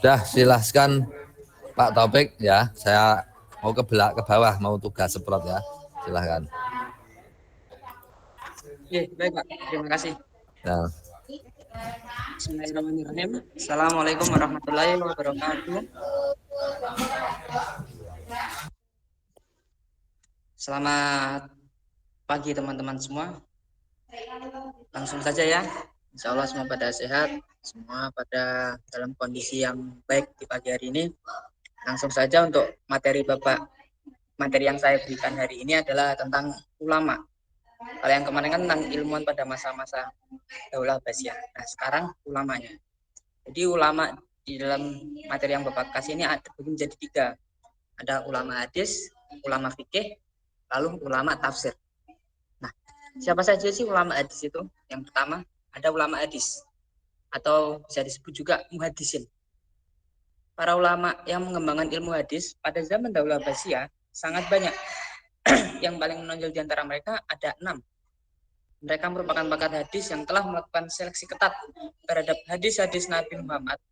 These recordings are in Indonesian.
Dah, silahkan Pak Taufik ya. Saya mau ke bawah, mau tugas semprot ya. Silahkan. Oke, baik Pak. Terima kasih. Ya. Bismillahirrahmanirrahim. Assalamualaikum warahmatullahi wabarakatuh. Selamat pagi teman-teman semua. Langsung saja ya. Insya Allah semua pada sehat, semua pada dalam kondisi yang baik di pagi hari ini. Langsung saja untuk materi Bapak. Materi yang saya berikan hari ini adalah tentang ulama. Kalau yang kemarin kan tentang ilmuwan pada masa-masa Daulah Abbasiyah. Nah, sekarang ulamanya. Jadi ulama di dalam materi yang Bapak kasih ini terbagi menjadi tiga. Ada ulama hadis, ulama fikih, lalu ulama tafsir. Nah, siapa saja sih ulama hadis itu? Yang pertama, ada ulama hadis atau bisa disebut juga muhadisin. Para ulama yang mengembangkan ilmu hadis pada zaman Daulah Abbasiyah sangat banyak. Yang paling menonjol di antara mereka ada 6. Mereka merupakan pakar hadis yang telah melakukan seleksi ketat terhadap hadis-hadis Nabi Muhammad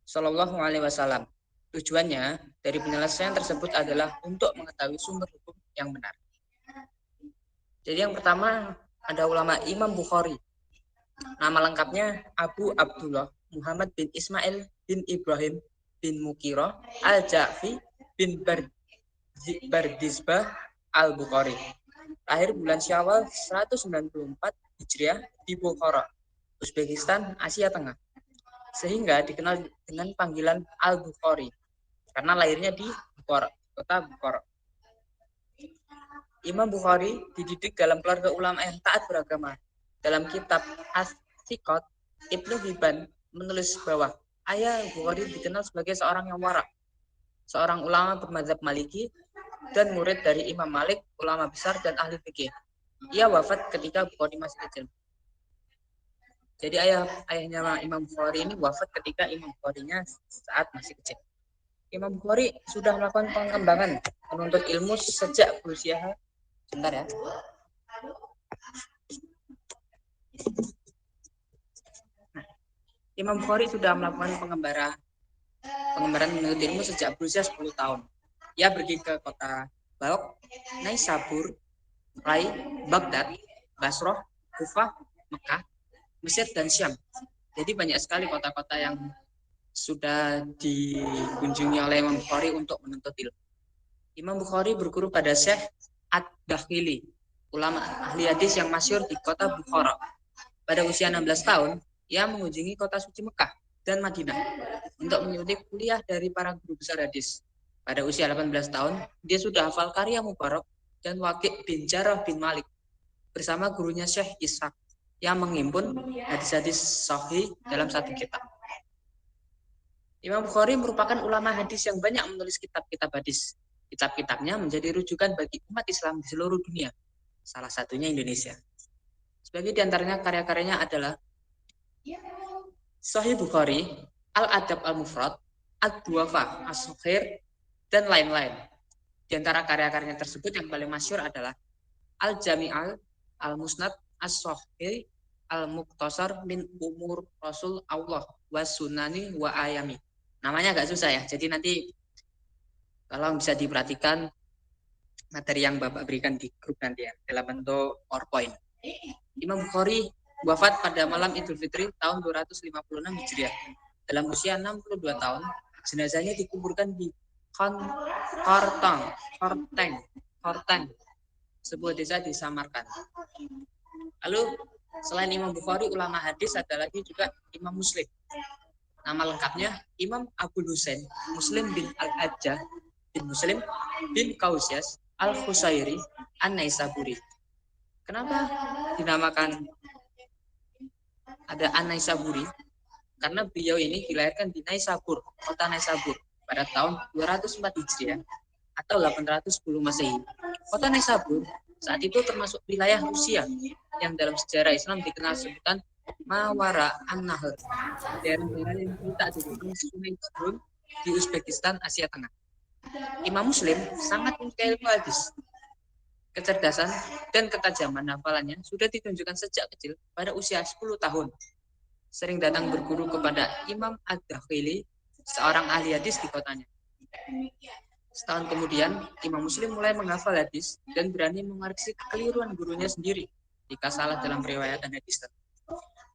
Shallallahu Alaihi Wasallam. Tujuannya dari penyelesaian tersebut adalah untuk mengetahui sumber hukum yang benar. Jadi yang pertama ada ulama Imam Bukhari. Nama lengkapnya Abu Abdullah Muhammad bin Ismail bin Ibrahim bin Mukiro Al-Ja'fi bin Bardizbah Al-Bukhari. Lahir bulan Syawal 194 Hijriah di Bukhara, Uzbekistan, Asia Tengah. Sehingga dikenal dengan panggilan Al-Bukhari karena lahirnya di Bukhara, kota Bukhara. Imam Bukhari dididik dalam keluarga ulama yang taat beragama. Dalam kitab As-Siqat, Ibnu Hibban menulis bahwa ayah Bukhari dikenal sebagai seorang yang wara, seorang ulama bermadzhab Maliki dan murid dari Imam Malik, ulama besar dan ahli fikih. Ia wafat ketika Bukhari masih kecil. Jadi ayahnya Imam Bukhari ini wafat ketika Imam Bukharinya saat masih kecil. Imam Bukhari sudah melakukan pengembangan menuntut ilmu sejak berusia sebentar ya. Nah, Imam Bukhari sudah melakukan pengembaraan menuntut ilmu sejak berusia 10 tahun. Ia pergi ke kota Balkh, Naisabur, Rai, Baghdad, Basrah, Kufah, Mekah, Mesir dan Syam. Jadi banyak sekali kota-kota yang sudah dikunjungi oleh Imam Bukhari untuk menuntut ilmu. Imam Bukhari berguru pada Syekh Ad-Dakhili, ulama ahli hadis yang masyhur di kota Bukhara. Pada usia 16 tahun, ia mengunjungi kota suci Mekah dan Madinah untuk mengikuti kuliah dari para guru besar hadis. Pada usia 18 tahun, dia sudah hafal karya Mubarak dan Waqi' bin Jarrah bin Malik bersama gurunya Syekh Ishaq yang menghimpun hadis-hadis sahih dalam satu kitab. Imam Bukhari merupakan ulama hadis yang banyak menulis kitab-kitab hadis. Kitab-kitabnya menjadi rujukan bagi umat Islam di seluruh dunia, salah satunya Indonesia. Sebagai diantaranya karya-karyanya adalah Sahih Bukhari, Al-Adab Al-Mufrad, Ad-Duafa, As-Sukhir, dan lain-lain. Di antara karya-karyanya tersebut yang paling masyhur adalah Al-Jami'al, Al-Musnad, As-Sahih, Al-Muqtasar min Umur Rasul Allah wa Sunani wa Ayami. Namanya agak susah ya, jadi nanti kalau bisa diperhatikan materi yang Bapak berikan di grup nanti ya, dalam bentuk PowerPoint. Imam Bukhari wafat pada malam Idul Fitri tahun 256 Hijriah. Dalam usia 62 tahun, jenazahnya dikuburkan di Horteng, sebuah desa di Samarkand. Lalu selain Imam Bukhari, ulama hadis ada lagi juga Imam Muslim. Nama lengkapnya Imam Abul Husain Muslim bin Al-Hajjah bin Muslim bin Kausyas Al-Khusairi An-Naisaburi. Kenapa dinamakan ada An-Naisaburi? Karena beliau ini dilahirkan di Naisabur, kota Naisabur, pada tahun 204 Hijriah atau 810 Masehi. Kota Naisabur saat itu termasuk wilayah Rusia yang dalam sejarah Islam dikenal sebutan Mawara An-Nahr, daerah-daerah yang terletak di depan Sungai Jurun di Uzbekistan, Asia Tengah. Imam Muslim sangat menyukai ilmu hadis. Kecerdasan dan ketajaman hafalannya sudah ditunjukkan sejak kecil pada usia 10 tahun. Sering datang berguru kepada Imam Ad-Dakhili seorang ahli hadis di kotanya. Setahun kemudian, Imam Muslim mulai menghafal hadis dan berani mengoreksi kekeliruan gurunya sendiri jika salah dalam periwayatan hadis.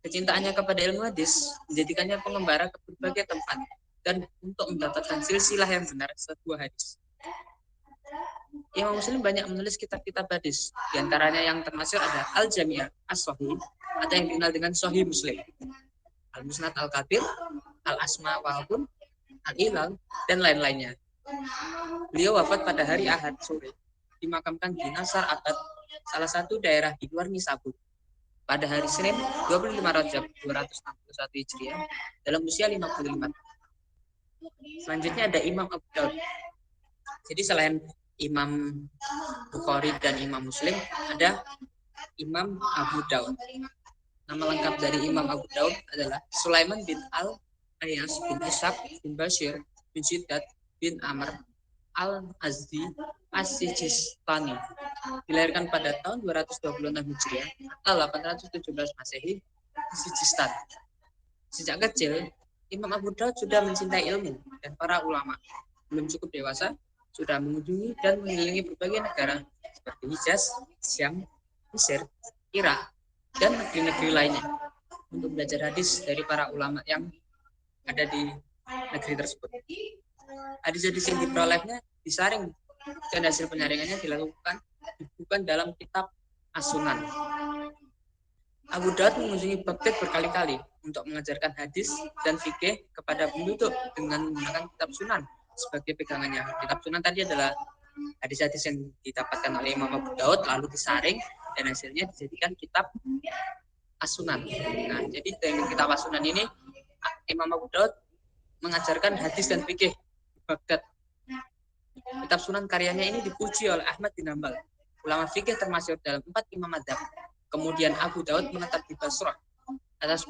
Kecintaannya kepada ilmu hadis menjadikannya pengembara ke berbagai tempat dan untuk mendapatkan silsilah yang benar sebuah hadis. Imam Muslim banyak menulis kitab-kitab hadis, di antaranya yang termasuk ada Al-Jami' As-Sahih atau yang dikenal dengan Sahih Muslim, Al-Musnad Al-Kabir, Al-Asma wa Al-Hukm, Al-Ilal, dan lain-lainnya. Beliau wafat pada hari Ahad sore, dimakamkan di Nasar Abad, salah satu daerah di luar Nisabur, pada hari Senin 25 Rajab 261 Hijriah dalam usia 55. Selanjutnya ada Imam Abu Daud. Jadi selain Imam Bukhari dan Imam Muslim, ada Imam Abu Daud. Nama lengkap dari Imam Abu Daud adalah Sulaiman bin Al-Ayas bin Ishaq bin Bashir bin Syiddat bin Amr Al-Azdi As-Sijistani. Dilahirkan pada tahun 226 Hijriah atau 817 Masehi di Sijistan. Sejak kecil, Imam Abu Daud sudah mencintai ilmu dan para ulama. Belum cukup dewasa, sudah mengunjungi dan mengelilingi berbagai negara seperti Hijaz, Syam, Mesir, Irak, dan negeri-negeri lainnya untuk belajar hadis dari para ulama yang ada di negeri tersebut. Hadis-hadis yang diperolehnya disaring dan hasil penyaringannya dibukukan dalam kitab As-Sunan. Abu Daud mengunjungi Baghdad berkali-kali untuk mengajarkan hadis dan fikih kepada penduduk dengan menggunakan kitab Sunan sebagai pegangannya. Kitab Sunan tadi adalah hadis-hadis yang didapatkan oleh Imam Abu Daud lalu disaring dan hasilnya dijadikan kitab As-Sunan. Nah, jadi dengan kitab As-Sunan ini Imam Abu Daud mengajarkan hadis dan fikih di Baghdad. Kitab Sunan karyanya ini dipuji oleh Ahmad bin Hanbal, ulama fikih termasuk dalam 4 imam madzhab. Kemudian Abu Daud menetap di Basrah atas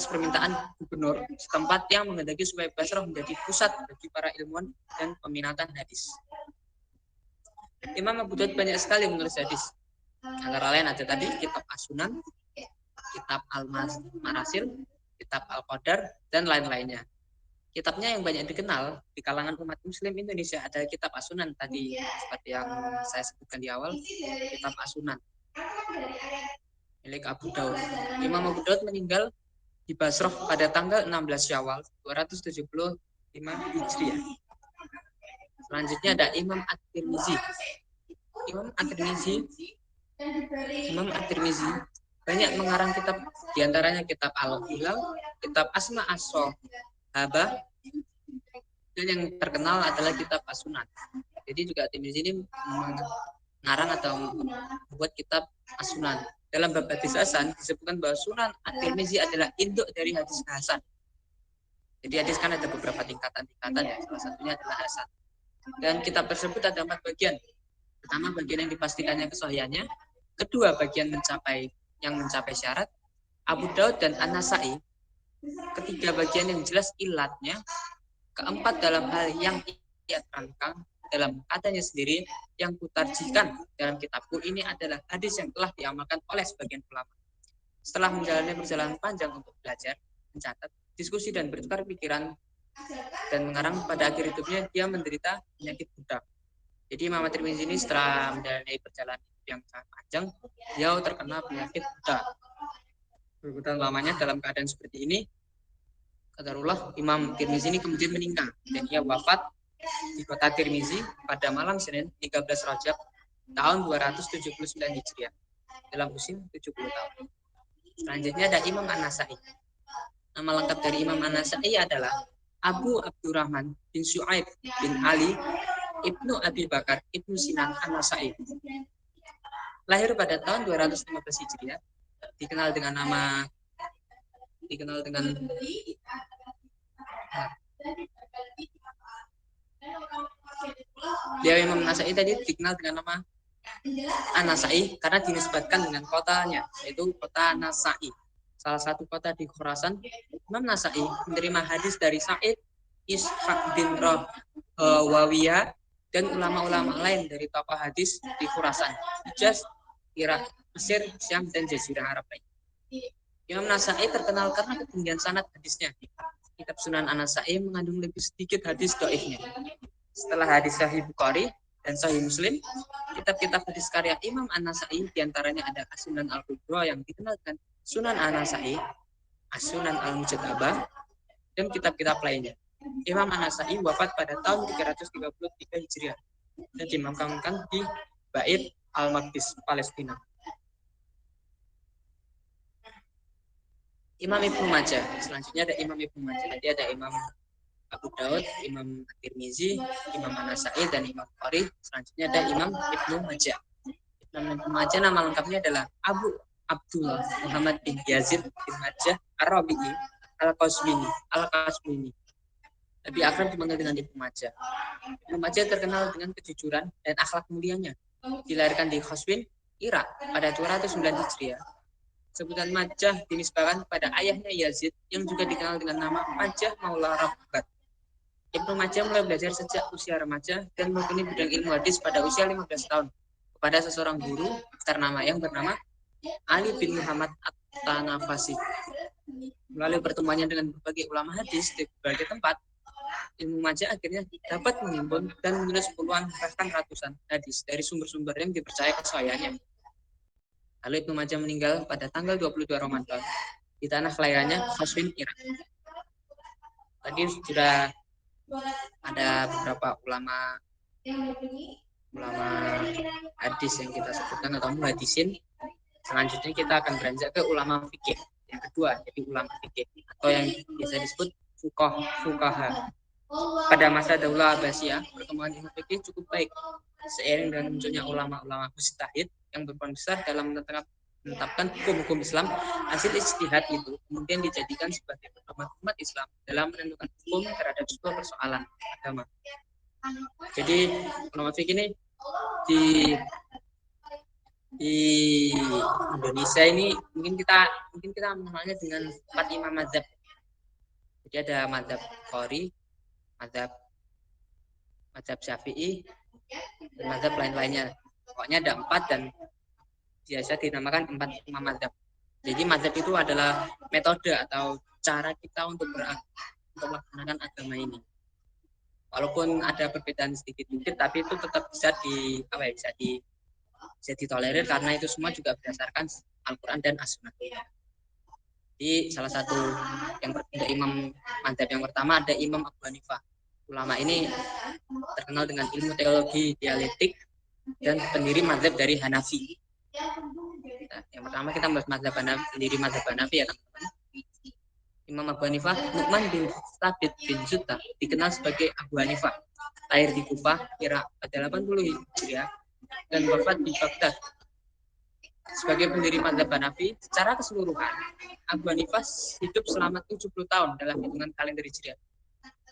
permintaan gubernur setempat yang menghendaki supaya Basrah menjadi pusat bagi para ilmuwan dan peminatan hadis. Imam Abu Daud banyak sekali menulis hadis. Antara lain ada tadi kitab As-Sunan, kitab Al-Marasil, kitab Al-Qadar, dan lain-lainnya. Kitabnya yang banyak dikenal di kalangan umat Muslim Indonesia adalah kitab As-Sunan tadi, seperti yang saya sebutkan di awal, kitab As-Sunan milik Abu Daud. Imam Abu Daud meninggal di Basrah pada tanggal 16 Syawal 275 Hijriah. Selanjutnya ada Imam At-Tirmizi. Imam At-Tirmizi banyak mengarang kitab, diantaranya kitab Al-Hilal, kitab Asma As-Sohabah, dan yang terkenal adalah kitab As-Sunan. Jadi juga At-Tirmizi ini mengarang atau membuat kitab As-Sunan. Dalam bab hadis hasan disebutkan bahwa Sunan At-Tirmizi adalah induk dari hadis hasan. Jadi hadis kan ada beberapa tingkatan ya, salah satunya adalah hasan. Dan kitab tersebut ada 4 bagian. Pertama, bagian yang dipastikannya kesahihannya. Kedua, bagian yang mencapai syarat. Abu Daud dan An-Nasai. Ketiga, bagian yang jelas ilatnya. Keempat, dalam hal yang ia terangkan dalam katanya sendiri, yang kutarjikan dalam kitabku ini adalah hadis yang telah diamalkan oleh sebagian ulama. Setelah menjalani perjalanan panjang untuk belajar, mencatat, diskusi dan bertukar pikiran dan mengarang, pada akhir hidupnya dia menderita penyakit buta. Jadi Imam At-Tirmizi ini setelah menjalani perjalanan yang sangat panjang, dia terkena penyakit buta. Berbutan lamanya dalam keadaan seperti ini, qadarullah Imam Tirmizi ini kemudian meninggal dan ia wafat di kota Tirmizi pada malam Senin 13 Rajab tahun 279 Hijriah dalam usia 70 tahun. Selanjutnya ada Imam An-Nasai. Nama lengkap dari Imam An-Nasai adalah Abu Abdurrahman bin Syu'aib bin Ali Ibnu Abi Bakar Ibnu Sinan An-Nasai. Lahir pada tahun 215 Hijriah, dikenal dengan dia Imam Nasai tadi dikenal dengan nama An-Nasai karena dinisbatkan dengan kotanya, yaitu kota Nasai, salah satu kota di Khurasan. Imam Nasai menerima hadis dari Sa'id, Ishaq bin Rahawiyah, dan ulama-ulama lain dari tokoh hadis di Khurasan, Hijaz, Irak, Mesir, Syam, dan Jazirah Arab lain. Imam Nasai terkenal karena ketinggian sanad hadisnya. kitab Sunan An-Nasa'i mengandung lebih sedikit hadis dhaifnya. Setelah hadis Sahih Bukhari dan Sahih Muslim, kitab-kitab hadis karya Imam An-Nasa'i diantaranya ada As-Sunan Al-Kubra yang dikenal dengan Sunan An-Nasa'i, As-Sunan Al-Mujtaba, dan kitab-kitab lainnya. Imam An-Nasa'i wafat pada tahun 333 Hijriah dan dimakamkan di Bait Al-Maqdis, Palestina. Imam Ibnu Majah. Selanjutnya ada Imam Ibnu Majah. Jadi ada Imam Abu Daud, Imam Tirmizi, Imam An-Nasa'i, dan Imam Bukhari. Selanjutnya ada Imam Ibnu Majah. Imam Ibnu Majah nama lengkapnya adalah Abu Abdullah Muhammad bin Yazid bin Majah Ar-Rabi'i Al-Qasbini. Lebih akrab dipanggil dengan Ibnu Majah. Ibnu Majah terkenal dengan kejujuran dan akhlak mulianya. Dilahirkan di Qasbin, Irak pada 209 Hijriah. Sebutan Majah dinisbahkan pada ayahnya Yazid yang juga dikenal dengan nama Majah Maula Rabbat. Ibnu Majah mulai belajar sejak usia remaja dan menekuni bidang ilmu hadis pada usia 15 tahun kepada seseorang guru ternama yang bernama Ali bin Muhammad At-Tanafasi. Melalui pertemuannya dengan berbagai ulama hadis di berbagai tempat, Ibnu Majah akhirnya dapat menghimpun dan menulis puluhan bahkan ratusan hadis dari sumber-sumber yang dipercaya kesayangannya. Lalu Ibnu Majah meninggal pada tanggal 22 Ramadan di tanah kelahirannya Qasbin, Irak. Tadi sudah ada beberapa ulama hadis yang kita sebutkan atau muhadisin. Selanjutnya kita akan beranjak ke ulama fikih yang kedua, jadi ulama fikih atau yang biasa disebut fuqaha. Pada masa Daulah Abbasiyah, perkembangan ilmu fikih cukup baik seiring dengan munculnya ulama-ulama mujtahid yang berperan besar dalam menetapkan hukum-hukum Islam. Hasil ijtihad itu kemudian dijadikan sebagai pedoman umat Islam dalam menentukan hukum terhadap sebuah persoalan agama. Jadi ulama fikih ini di Indonesia ini mungkin kita mengenalnya dengan 4 imam mazhab. Jadi ada mazhab Bukhari, mazhab Syafi'i, dan mazhab lain-lainnya. Pokoknya ada 4 dan biasa dinamakan 4 imam mazhab. Jadi mazhab itu adalah metode atau cara kita untuk melaksanakan agama ini. Walaupun ada perbedaan sedikit-sedikit, tapi itu tetap bisa ditolerir karena itu semua juga berdasarkan Al-Quran dan As-Sunnah. Jadi salah satu yang berbeda imam mazhab yang pertama ada Imam Abu Hanifah. Ulama ini terkenal dengan ilmu teologi dialektik dan pendiri mazhab dari Hanafi. Nah, yang pertama kita bahas mazhab Hanafi, pendiri mazhab Hanafi ya teman-teman. Imam Abu Hanifah Nu'man bin Thabit bin Zuta dikenal sebagai Abu Hanifah. Lahir di Kufah, Irak pada 80 Hijriah dan wafat di Baghdad. Sebagai pendiri mazhab Hanafi, secara keseluruhan Abu Hanifah hidup selama 70 tahun dalam hitungan kalender Hijriah.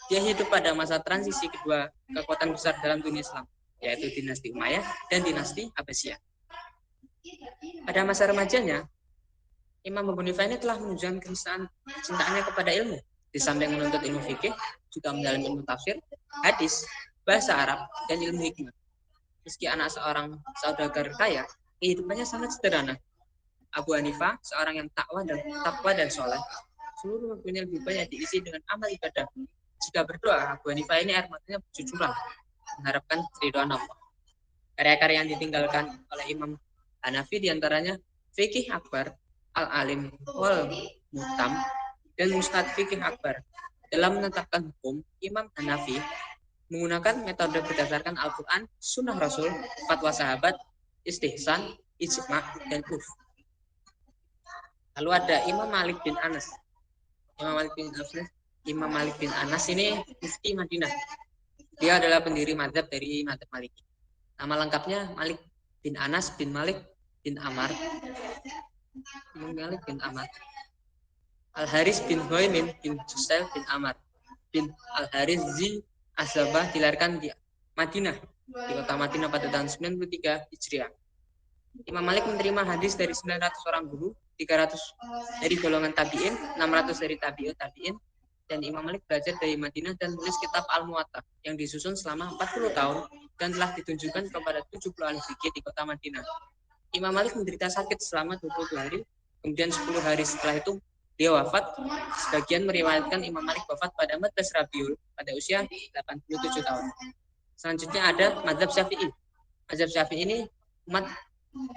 Dia hidup pada masa transisi kedua kekuatan besar dalam dunia Islam, yaitu dinasti Umayyah dan dinasti Abbasiyah. Pada masa remajanya, Imam Abu Hanifah ini telah menunjukkan cintaannya kepada ilmu. Di samping menuntut ilmu fikih, juga mendalami ilmu tafsir, hadis, bahasa Arab, dan ilmu hikmah. Meski anak seorang saudagar kaya, kehidupannya sangat sederhana. Abu Hanifah seorang yang takwa dan soleh. Seluruh waktunya lebih banyak diisi dengan amal ibadah. Jika berdoa, Abu Hanifah ini air matanya bercucuran, mengharapkan keridhaan Allah. Karya-karya yang ditinggalkan oleh Imam Hanafi diantaranya Fikih Akbar, Al-Alim wal Muhtam, dan Mustad Fikih Akbar. Dalam menetapkan hukum, Imam Hanafi menggunakan metode berdasarkan Al-Quran, Sunnah Rasul, fatwa sahabat, istihsan, ijma', dan urf. Lalu ada Imam Malik bin Anas. Imam Malik bin Anas ini mufti Madinah. Dia adalah pendiri mazhab dari mazhab Maliki. Nama lengkapnya Malik bin Anas bin Malik bin Amar. Malik bin Amar. Al-Haris bin Huaimin bin Jusail bin Amar bin Al-Haris Zi Azabah dilahirkan di Madinah, di kota Madinah pada tahun 93 Hijriah. Imam Malik menerima hadis dari 900 orang guru, 300 dari golongan tabi'in, 600 dari tabi'in, dan Imam Malik belajar dari Madinah dan menulis kitab Al-Muwatta yang disusun selama 40 tahun dan telah ditunjukkan kepada 70 ahli fikih di kota Madinah. Imam Malik menderita sakit selama 22 hari, kemudian 10 hari setelah itu Dia wafat, sebagian meriwayatkan Imam Malik wafat pada 14 Rabiul pada usia 87 tahun. Selanjutnya ada mazhab Syafi'i. Mazhab Syafi'i ini umat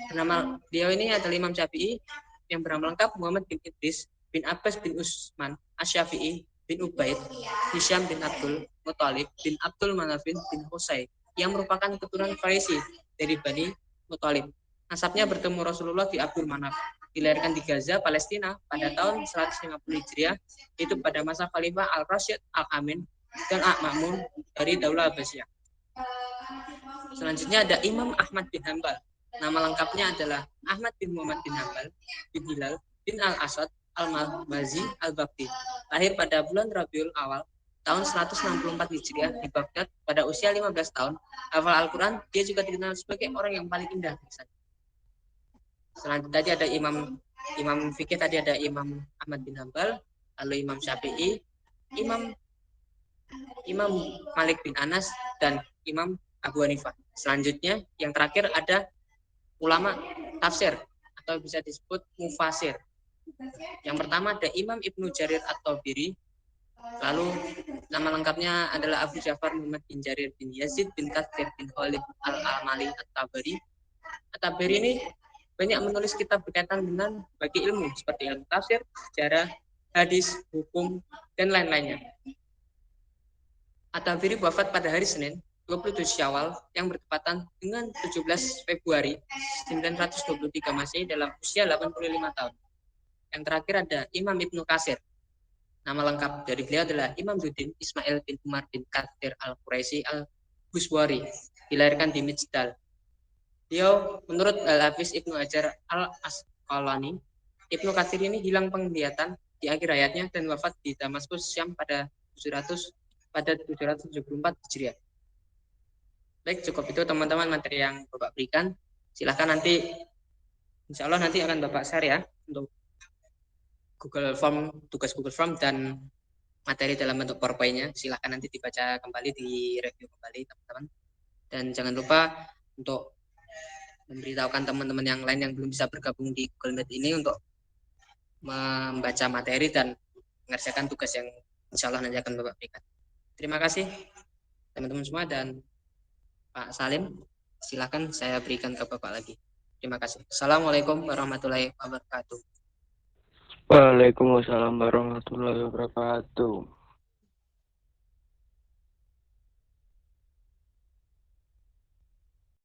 bernama, beliau ini adalah Imam Syafi'i yang bernama lengkap Muhammad bin Idris bin Abbas bin Utsman Asy-Syafi'i bin Ubaid Hisham bin Abdul Muthalib bin Abdul Manaf bin Husain yang merupakan keturunan Quraisy dari Bani Muthalib. Nasabnya bertemu Rasulullah di Abdul Manaf. Dilahirkan di Gaza, Palestina pada tahun 150 Hijriah, itu pada masa Khalifah Al-Rasyid Al-Amin dan Al-Ma'mun dari Daulah Abbasiyah. Selanjutnya ada Imam Ahmad bin Hanbal. Nama lengkapnya adalah Ahmad bin Muhammad bin Hanbal bin Hilal bin Al-Asad Al-Mazi Al-Bakti. Lahir pada bulan Rabiul Awal tahun 164 Hijriah di Baghdad pada usia 15 tahun. Hafal Al-Quran, dia juga dikenal sebagai orang yang paling indah. Selanjutnya tadi ada Imam fikih, tadi ada Imam Ahmad bin Hanbal, lalu Imam Syafi'i, Imam Malik bin Anas, dan Imam Abu Hanifah. Selanjutnya yang terakhir ada ulama tafsir atau bisa disebut mufasir. Yang pertama ada Imam Ibnu Jarir At-Tabari, lalu nama lengkapnya adalah Abu Ja'far Muhammad bin Jarir bin Yazid bin Katsir bin Khalid Al-Amali At-Tabari. At-Tabari ini banyak menulis kitab berkaitan dengan bagi ilmu seperti ilmu tafsir, sejarah, hadis, hukum, dan lain-lainnya. At-Tabari wafat pada hari Senin 27 Syawal yang bertepatan dengan 17 Februari 923 Masehi dalam usia 85 tahun. Yang terakhir ada Imam Ibnu Katsir. Nama lengkap dari beliau adalah Imam Duddin Ismail bin Umar bin Katsir Al-Quraisy Al-Buswari. Dilahirkan di Mijdal. Beliau menurut Al-Hafiz Ibnu Hajar Al-Asqalani, Ibnu Katsir ini hilang penglihatan di akhir hayatnya dan wafat di Damaskus, Syam pada 774 Hijriah. Baik, cukup itu teman-teman materi yang Bapak berikan. Silahkan nanti, insya Allah nanti akan Bapak share ya untuk Google Form, tugas Google Form dan materi dalam bentuk PowerPoint-nya. Silahkan nanti dibaca kembali, di review kembali teman-teman. Dan jangan lupa untuk memberitahukan teman-teman yang lain yang belum bisa bergabung di Google Meet ini untuk membaca materi dan mengerjakan tugas yang insya Allah nanti akan Bapak berikan. Terima kasih teman-teman semua, dan Pak Salim, silakan saya berikan ke Bapak lagi. Terima kasih. Assalamualaikum warahmatullahi wabarakatuh. Waalaikumsalam warahmatullahi wabarakatuh.